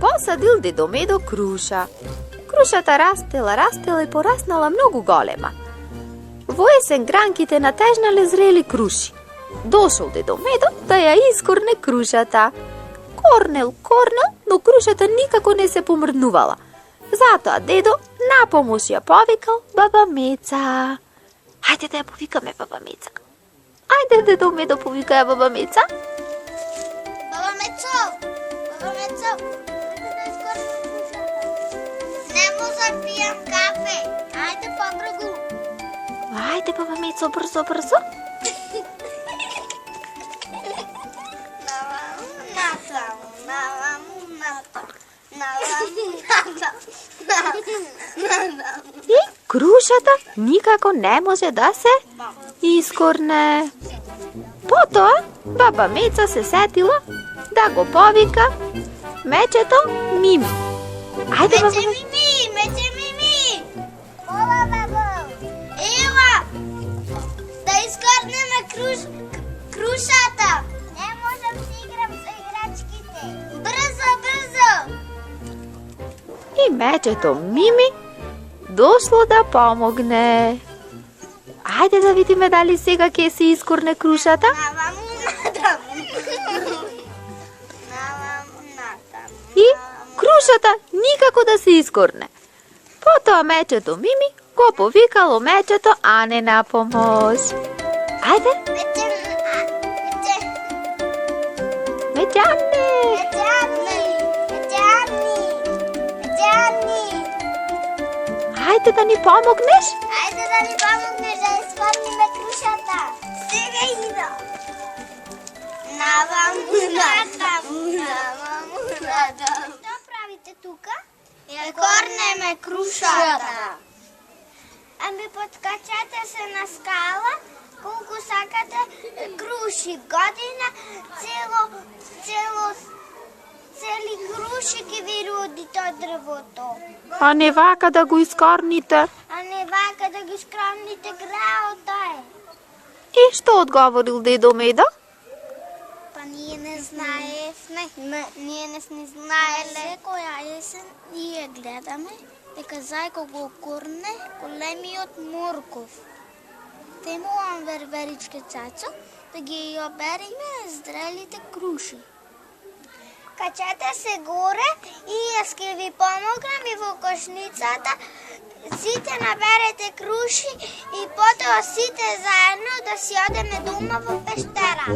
Посадил дедо Медо круша. Крушата растела и пораснала многу голема. Во есен гранките натежнале зрели круши. Дошол дедо Медо да ја искорне крушата. Корнел, но крушата никако не се помрднувала. Затоа дедо напомош ја повикал баба Меца. Ајде да ја повикаме баба Меца. Ајде дедо Медо повика ја баба Меца. Баба Мецо, не можам пијам кафе. Ајде побрзо. Ајде баба Мецо, брзо. И крушата никако не може да се искорне. Потоа баба Меца се сетила да го повика мечето Мими. Ајде баба Мече Мими. Ола бабо. Ева. Да искорнеме крушата. Не можам да играм со играчките. Брзо. И мечето Мими дошло да помогне. Ајде да видиме дали сега ќе се искорне крушата. И крушата никако да се искорне. Потоа мечето Мими го повикало мечето Ане на помош. Ајде. Мечане. Ајде да ни помогнеш. Ајде да ни помогнеш да искорниме крушата. Сега ида. Што правите тука? Ја корнеме крушата. Ами подкачете се на скала колку сакате круши. Година цели круши ќе ви роди тоа дрвото. А не вака да го искорните. Граото е. И што одговорил дедо Медо? Па ние не знаевме. Ние не знаеле. Секоја есен ние гледаме дека зајко го корне големиот морков. Темувам верверичке цацо да ги обериме зрелите круши. Качете се горе и јас ќе ви помогнам и во кошницата. Сите наберете круши и потоа сите заедно да си одеме дома во пещерата.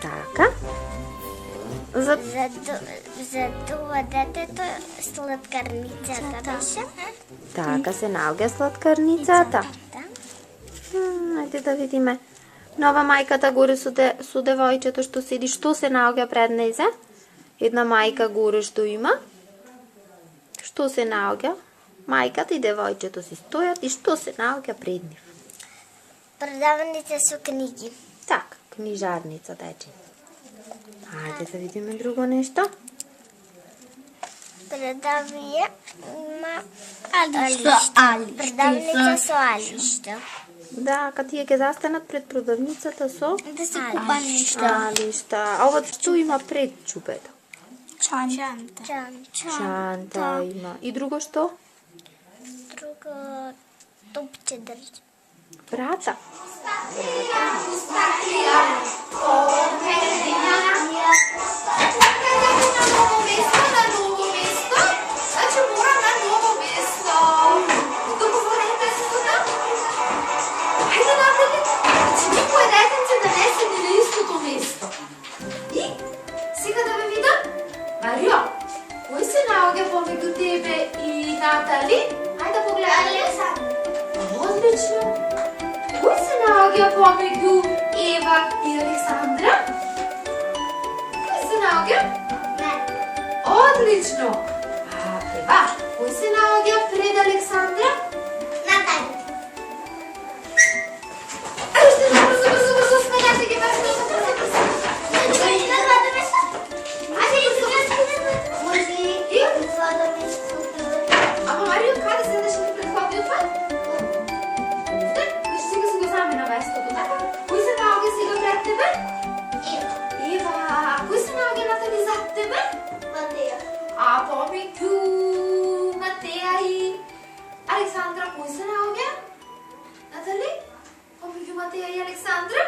Така. За За това детето сладкарницата беше. така се наоѓа сладкарницата. Ајде да видиме. Нова мајката горе со девојчето што седи, што се наоѓа пред нејзе? Една мајка горе што има. Што се наоѓа? Мајката и девојчето си стојат и што се наоѓа пред нив? Продаваните со книги. Така, книжарница дече. Ајде да видиме друго нешто. Продавија има алишта. Продавница со алишта. Да, кад тие ќе застанат пред продавницата со Да се купа нешто. алишта. А ова што има пред чупето? Чанта. Чанта има. И друго што? Друго топче држи. Брата. Марио, кој се наоѓа помеѓу тебе и Натали? Ајде да погледаме. Одлично. Кој се наоѓа помеѓу Ева и Александра? Кој се наоѓа? Одлично. А Ева, кој се наоѓа пред Александра? Натали. Ајде, брзо, сменете ги баш. Ама Марио, каде седеш на предходниот пат? Овде? Виж, сега си го замена местото, така? Кој се наоѓа сега пред тебе? Ева. А кој се наоѓа Натали зад тебе? Матеја. А помеѓу Матеја и Александра кој се наоѓа? Натали? Помеѓу Матеја и Александра?